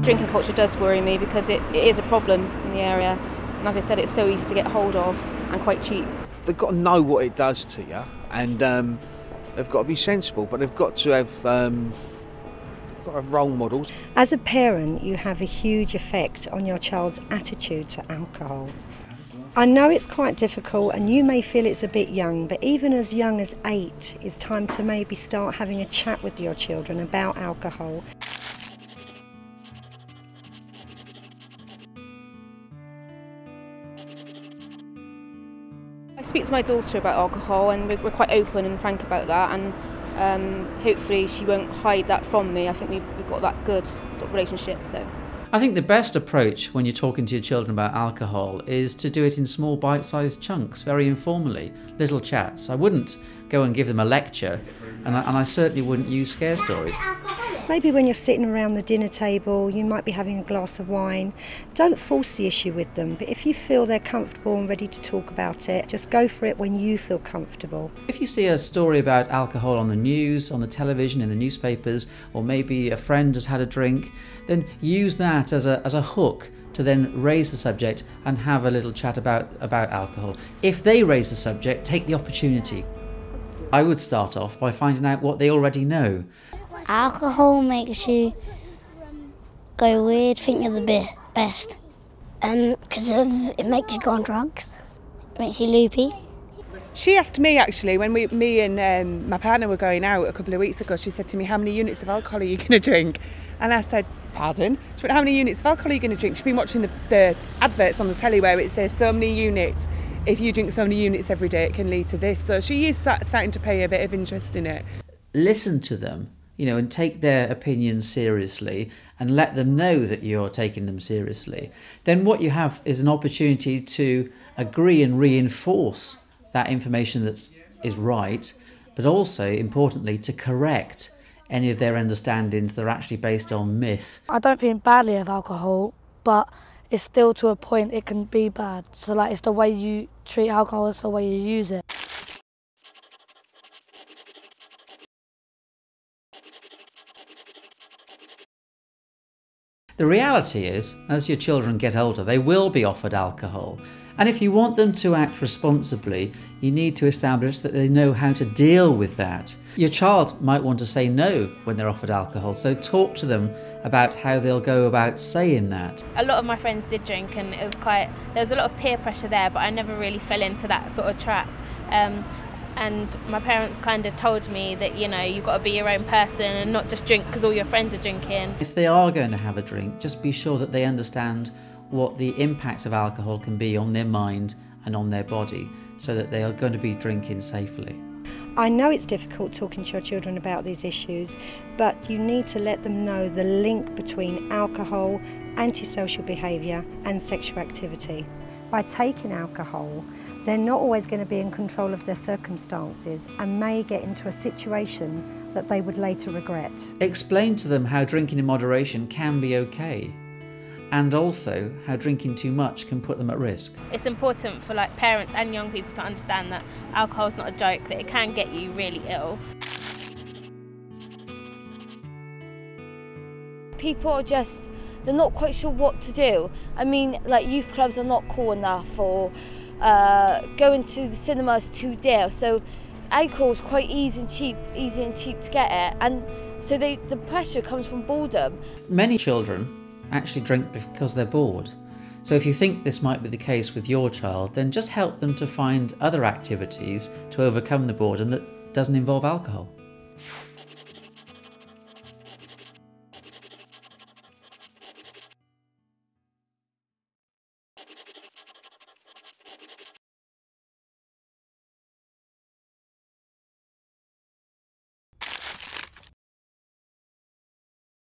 Drinking culture does worry me because it is a problem in the area, and as I said, it's so easy to get hold of and quite cheap. They've got to know what it does to you, and they've got to be sensible, but they've got to have role models. As a parent, you have a huge effect on your child's attitude to alcohol. I know it's quite difficult and you may feel it's a bit young, but even as young as 8, it's time to maybe start having a chat with your children about alcohol. I speak to my daughter about alcohol, and we're quite open and frank about that, and hopefully she won't hide that from me. I think we've got that good sort of relationship. So I think the best approach when you're talking to your children about alcohol is to do it in small bite-sized chunks, very informally, little chats. I wouldn't go and give them a lecture, and I certainly wouldn't use scare stories. Maybe when you're sitting around the dinner table, you might be having a glass of wine. Don't force the issue with them, but if you feel they're comfortable and ready to talk about it, just go for it when you feel comfortable. If you see a story about alcohol on the news, on the television, in the newspapers, or maybe a friend has had a drink, then use that as a hook to then raise the subject and have a little chat about alcohol. If they raise the subject, take the opportunity. I would start off by finding out what they already know. Alcohol makes you go weird, think you're the best. Because it makes you go on drugs, it makes you loopy. She asked me actually, when me and my partner were going out a couple of weeks ago, she said to me, how many units of alcohol are you going to drink? And I said, pardon? She went, how many units of alcohol are you going to drink? She'd been watching the adverts on the telly where it says so many units. If you drink so many units every day, it can lead to this. So she is starting to pay a bit of interest in it. Listen to them, and take their opinions seriously and let them know that you're taking them seriously. Then what you have is an opportunity to agree and reinforce that information that is right, but also, importantly, to correct any of their understandings that are actually based on myth. I don't think badly of alcohol, but it's still to a point it can be bad. So it's the way you treat alcohol, it's the way you use it. The reality is, as your children get older, they will be offered alcohol. And if you want them to act responsibly, you need to establish that they know how to deal with that. Your child might want to say no when they're offered alcohol, so talk to them about how they'll go about saying that. A lot of my friends did drink, and there was a lot of peer pressure there, but I never really fell into that sort of trap. And my parents kind of told me that, you've got to be your own person and not just drink because all your friends are drinking. If they are going to have a drink, just be sure that they understand what the impact of alcohol can be on their mind and on their body, so that they are going to be drinking safely. I know it's difficult talking to your children about these issues, but you need to let them know the link between alcohol, antisocial behaviour and sexual activity. By taking alcohol, they're not always going to be in control of their circumstances and may get into a situation that they would later regret. Explain to them how drinking in moderation can be okay, and also how drinking too much can put them at risk. It's important for parents and young people to understand that alcohol's not a joke, that it can get you really ill. People are they're not quite sure what to do. I mean, youth clubs are not cool enough, or going to the cinema is too dear. So alcohol is quite easy and cheap to get it, and so the pressure comes from boredom. Many children actually drink because they're bored. So if you think this might be the case with your child, then just help them to find other activities to overcome the boredom that doesn't involve alcohol.